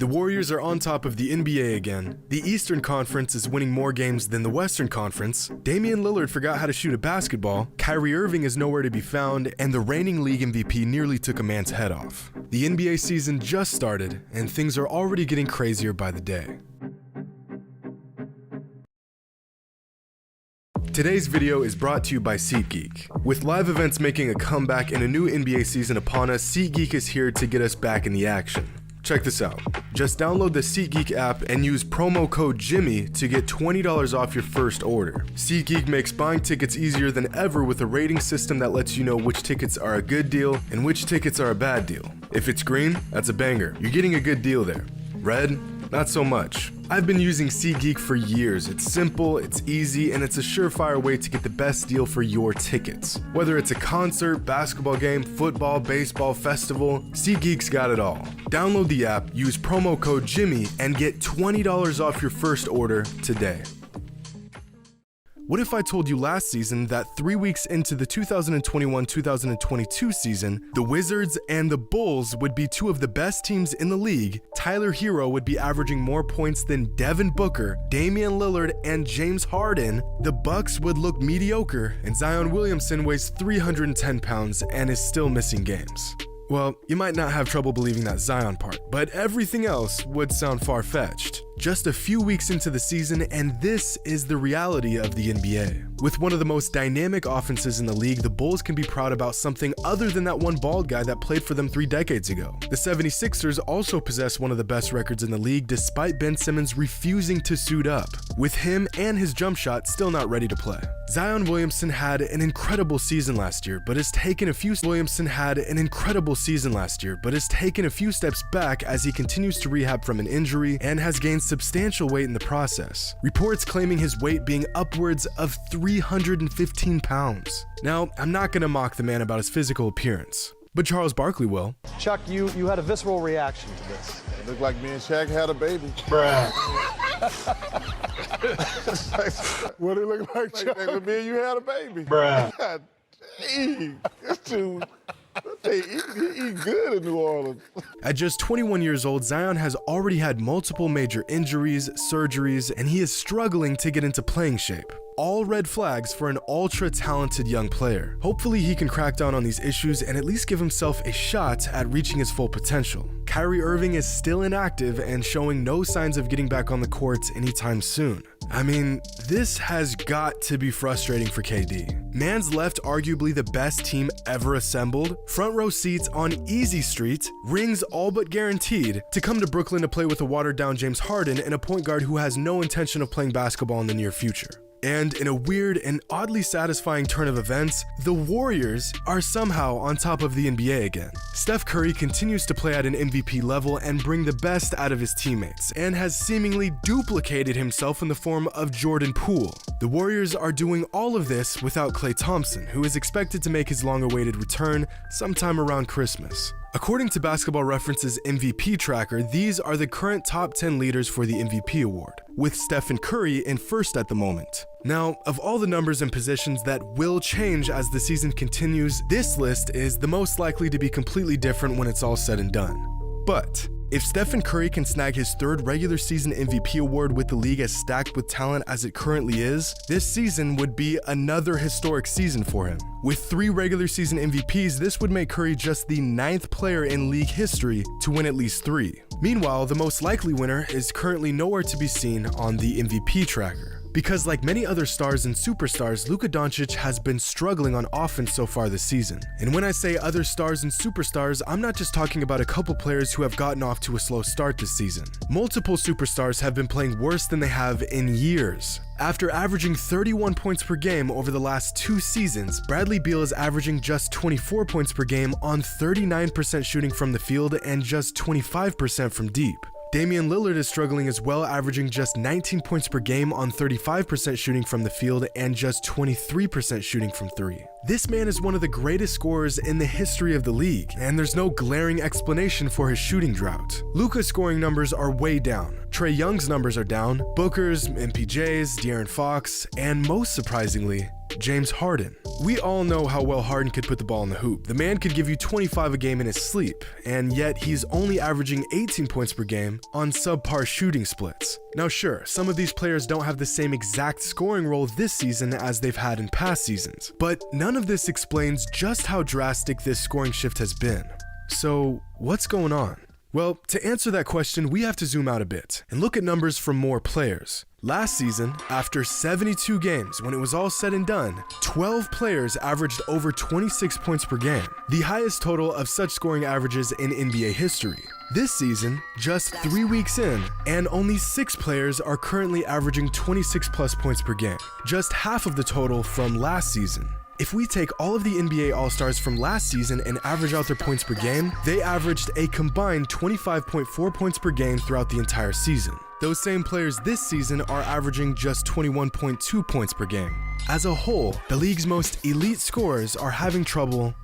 The Warriors are on top of the NBA again. The Eastern Conference is winning more games than the Western Conference. Damian Lillard forgot how to shoot a basketball. Kyrie Irving is nowhere to be found, and the reigning league MVP nearly took a man's head off. The NBA season just started, and things are already getting crazier by the day. Today's video is brought to you by SeatGeek. With live events making a comeback and a new NBA season upon us, SeatGeek is here to get us back in the action. Check this out. Just download the SeatGeek app and use promo code JXMY to get $20 off your first order. SeatGeek makes buying tickets easier than ever with a rating system that lets you know which tickets are a good deal and which tickets are a bad deal. If it's green, that's a banger. You're getting a good deal there. Red? Not so much. I've been using SeatGeek for years. It's simple, it's easy, and it's a surefire way to get the best deal for your tickets. Whether it's a concert, basketball game, football, baseball, festival, SeatGeek's got it all. Download the app, use promo code JXMY, and get $20 off your first order today. What if I told you last season that 3 weeks into the 2021-2022 season, the Wizards and the Bulls would be two of the best teams in the league, Tyler Hero would be averaging more points than Devin Booker, Damian Lillard, and James Harden, the Bucks would look mediocre, and Zion Williamson weighs 310 pounds and is still missing games? Well, you might not have trouble believing that Zion part, but everything else would sound far-fetched. Just a few weeks into the season, and this is the reality of the NBA. With one of the most dynamic offenses in the league, the Bulls can be proud about something other than that one bald guy that played for them 3 decades ago. The 76ers also possess one of the best records in the league despite Ben Simmons refusing to suit up, with him and his jump shot still not ready to play. Zion Williamson had an incredible season last year, but has taken a few steps back as he continues to rehab from an injury and has gained substantial weight in the process. Reports claiming his weight being upwards of 315 pounds. Now, I'm not gonna mock the man about his physical appearance, but Charles Barkley will. Chuck, you had a visceral reaction to this. It looked like me and Shaq had a baby. Bruh. What did it look like, Chuck? Like me and you had a baby. Bruh. God dang, this dude. He eat good in New Orleans. At just 21 years old, Zion has already had multiple major injuries, surgeries, and he is struggling to get into playing shape. All red flags for an ultra-talented young player. Hopefully he can crack down on these issues and at least give himself a shot at reaching his full potential. Kyrie Irving is still inactive and showing no signs of getting back on the court anytime soon. I mean, this has got to be frustrating for KD. Man's left arguably the best team ever assembled, front row seats on Easy Street, rings all but guaranteed, to come to Brooklyn to play with a watered down James Harden and a point guard who has no intention of playing basketball in the near future. And in a weird and oddly satisfying turn of events, the Warriors are somehow on top of the NBA again. Steph Curry continues to play at an MVP level and bring the best out of his teammates, and has seemingly duplicated himself in the form of Jordan Poole. The Warriors are doing all of this without Klay Thompson, who is expected to make his long-awaited return sometime around Christmas. According to Basketball Reference's MVP tracker, these are the current top 10 leaders for the MVP award, with Stephen Curry in first at the moment. Now, of all the numbers and positions that will change as the season continues, this list is the most likely to be completely different when it's all said and done. But if Stephen Curry can snag his 3rd regular season MVP award with the league as stacked with talent as it currently is, this season would be another historic season for him. With 3 regular season MVPs, this would make Curry just the 9th player in league history to win at least 3. Meanwhile, the most likely winner is currently nowhere to be seen on the MVP tracker. Because like many other stars and superstars, Luka Doncic has been struggling on offense so far this season. And when I say other stars and superstars, I'm not just talking about a couple players who have gotten off to a slow start this season. Multiple superstars have been playing worse than they have in years. After averaging 31 points per game over the last 2 seasons, Bradley Beal is averaging just 24 points per game on 39% shooting from the field and just 25% from deep. Damian Lillard is struggling as well, averaging just 19 points per game on 35% shooting from the field and just 23% shooting from 3. This man is one of the greatest scorers in the history of the league, and there's no glaring explanation for his shooting drought. Luka's scoring numbers are way down. Trae Young's numbers are down, Booker's, MPJ's, De'Aaron Fox, and most surprisingly, James Harden. We all know how well Harden could put the ball in the hoop. The man could give you 25 a game in his sleep, and yet he's only averaging 18 points per game on subpar shooting splits. Now sure, some of these players don't have the same exact scoring role this season as they've had in past seasons, but none of this explains just how drastic this scoring shift has been. So what's going on? Well, to answer that question, we have to zoom out a bit and look at numbers from more players. Last season, after 72 games, when it was all said and done, 12 players averaged over 26 points per game, the highest total of such scoring averages in NBA history. This season, just 3 weeks in, and only 6 players are currently averaging 26 plus points per game, just half of the total from last season. If we take all of the NBA All-Stars from last season and average out their points per game, they averaged a combined 25.4 points per game throughout the entire season. Those same players this season are averaging just 21.2 points per game. As a whole, the league's most elite scorers are having trouble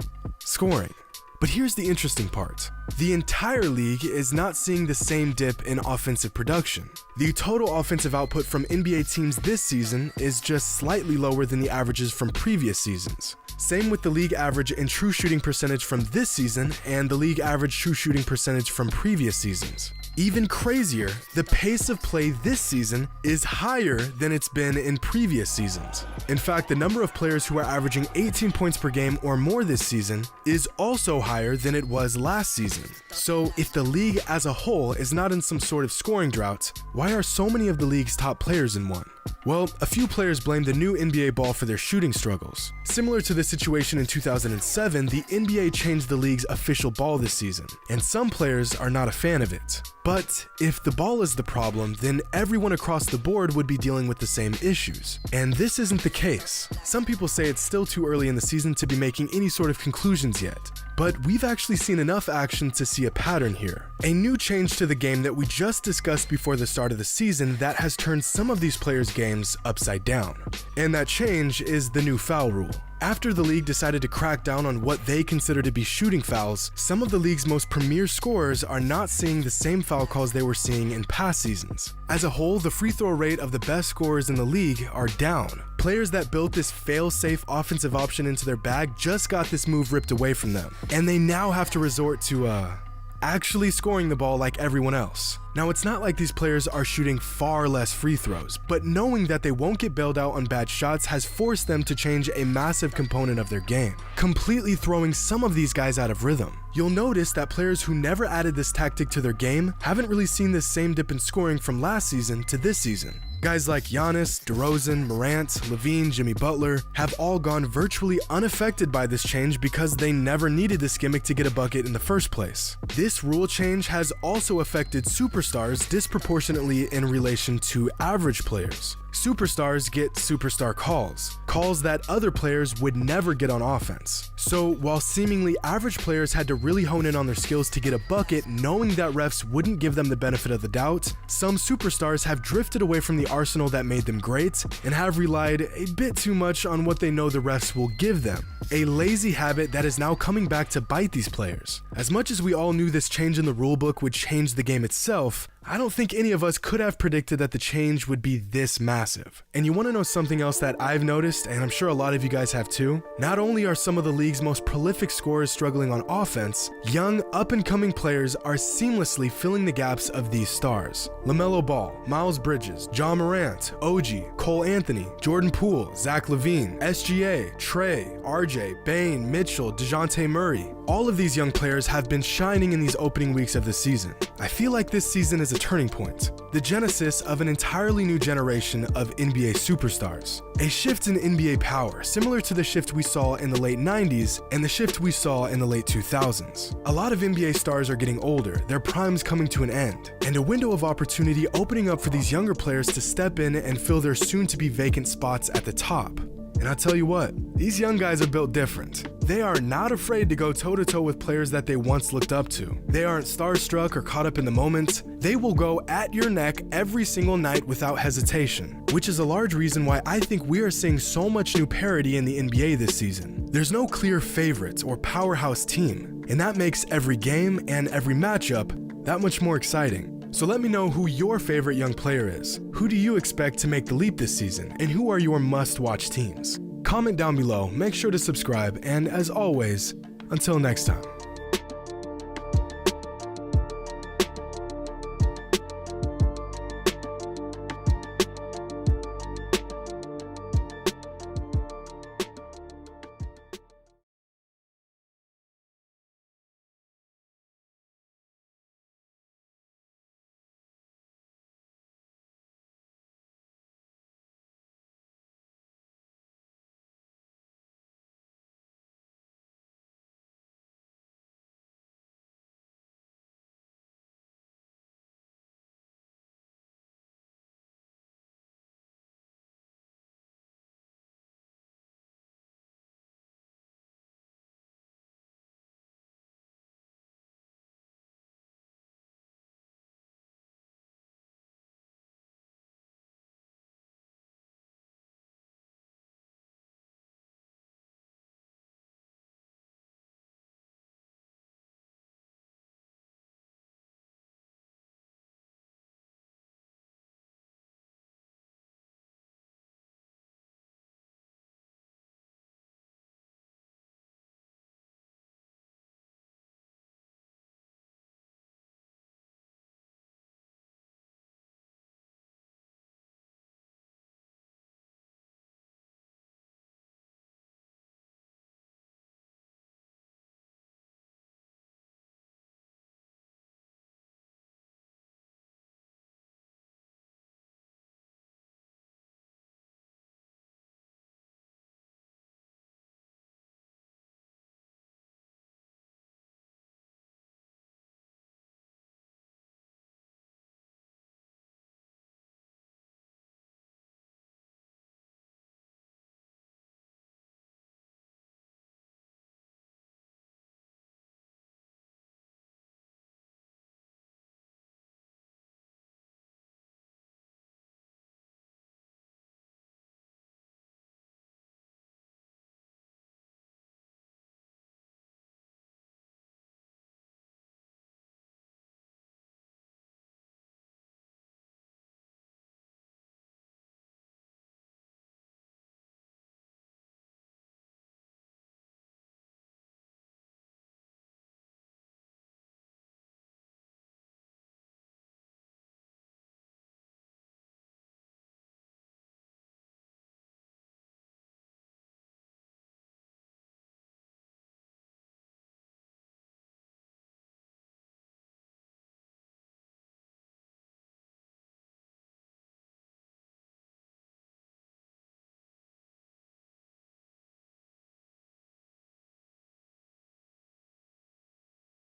scoring. But here's the interesting part. The entire league is not seeing the same dip in offensive production. The total offensive output from NBA teams this season is just slightly lower than the averages from previous seasons. Same with the league average in true shooting percentage from this season and the league average true shooting percentage from previous seasons. Even crazier, the pace of play this season is higher than it's been in previous seasons. In fact, the number of players who are averaging 18 points per game or more this season is also higher than it was last season. So if the league as a whole is not in some sort of scoring drought, why are so many of the league's top players in one? Well, a few players blame the new NBA ball for their shooting struggles. Similar to the situation in 2007, the NBA changed the league's official ball this season, and some players are not a fan of it. But if the ball is the problem, then everyone across the board would be dealing with the same issues. And this isn't the case. Some people say it's still too early in the season to be making any sort of conclusions yet. But we've actually seen enough action to see a pattern here. A new change to the game that we just discussed before the start of the season that has turned some of these players' games upside down. And that change is the new foul rule. After the league decided to crack down on what they consider to be shooting fouls, some of the league's most premier scorers are not seeing the same foul calls they were seeing in past seasons. As a whole, the free throw rate of the best scorers in the league are down. Players that built this fail-safe offensive option into their bag just got this move ripped away from them, and they now have to resort to, actually scoring the ball like everyone else. Now, it's not like these players are shooting far less free throws, but knowing that they won't get bailed out on bad shots has forced them to change a massive component of their game, completely throwing some of these guys out of rhythm. You'll notice that players who never added this tactic to their game haven't really seen this same dip in scoring from last season to this season. Guys like Giannis, DeRozan, Morant, LaVine, Jimmy Butler have all gone virtually unaffected by this change because they never needed this gimmick to get a bucket in the first place. This rule change has also affected superstars disproportionately in relation to average players. Superstars get superstar calls that other players would never get on offense. So while seemingly average players had to really hone in on their skills to get a bucket, knowing that refs wouldn't give them the benefit of the doubt, some superstars have drifted away from the arsenal that made them great and have relied a bit too much on what they know the refs will give them. A lazy habit that is now coming back to bite these players. As much as we all knew this change in the rulebook would change the game itself, I don't think any of us could have predicted that the change would be this massive. And you want to know something else that I've noticed, and I'm sure a lot of you guys have too? Not only are some of the league's most prolific scorers struggling on offense, young, up-and-coming players are seamlessly filling the gaps of these stars. LaMelo Ball, Miles Bridges, Ja Morant, OG, Cole Anthony, Jordan Poole, Zach LaVine, SGA, Trey, RJ, Bane, Mitchell, DeJounte Murray. All of these young players have been shining in these opening weeks of the season. I feel like this season is a turning point, the genesis of an entirely new generation of NBA superstars. A shift in NBA power, similar to the shift we saw in the late 90s and the shift we saw in the late 2000s. A lot of NBA stars are getting older, their prime's coming to an end, and a window of opportunity opening up for these younger players to step in and fill their soon-to-be vacant spots at the top. And I'll tell you what, these young guys are built different. They are not afraid to go toe-to-toe with players that they once looked up to. They aren't starstruck or caught up in the moment. They will go at your neck every single night without hesitation, which is a large reason why I think we are seeing so much new parity in the NBA this season. There's no clear favorite or powerhouse team, and that makes every game and every matchup that much more exciting. So let me know who your favorite young player is. Who do you expect to make the leap this season? And who are your must-watch teams? Comment down below, make sure to subscribe, and as always, until next time.